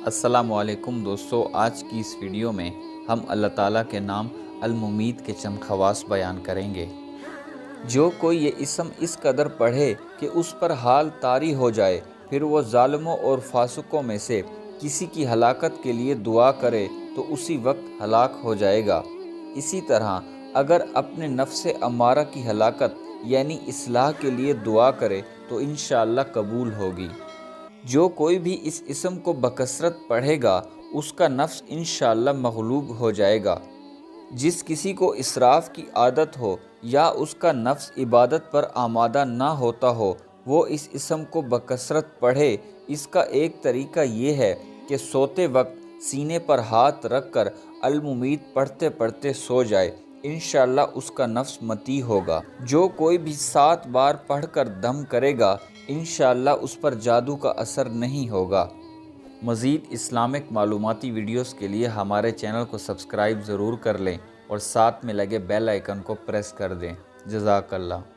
السلام علیکم دوستو، آج کی اس ویڈیو میں ہم اللہ تعالیٰ کے نام الممید کے چند خواص بیان کریں گے۔ جو کوئی یہ اسم اس قدر پڑھے کہ اس پر حال طاری ہو جائے، پھر وہ ظالموں اور فاسقوں میں سے کسی کی ہلاکت کے لیے دعا کرے تو اسی وقت ہلاک ہو جائے گا۔ اسی طرح اگر اپنے نفس امارہ کی ہلاکت یعنی اصلاح کے لیے دعا کرے تو انشاءاللہ قبول ہوگی۔ جو کوئی بھی اس اسم کو بکثرت پڑھے گا اس کا نفس انشاءاللہ مغلوب ہو جائے گا۔ جس کسی کو اسراف کی عادت ہو یا اس کا نفس عبادت پر آمادہ نہ ہوتا ہو، وہ اس اسم کو بکثرت پڑھے۔ اس کا ایک طریقہ یہ ہے کہ سوتے وقت سینے پر ہاتھ رکھ کر الممید پڑھتے پڑھتے سو جائے، انشاءاللہ اس کا نفس مطیع ہوگا۔ جو کوئی بھی 7 بار پڑھ کر دم کرے گا، انشاءاللہ اس پر جادو کا اثر نہیں ہوگا۔ مزید اسلامک معلوماتی ویڈیوز کے لیے ہمارے چینل کو سبسکرائب ضرور کر لیں اور ساتھ میں لگے بیل آئیکن کو پریس کر دیں۔ جزاک اللہ۔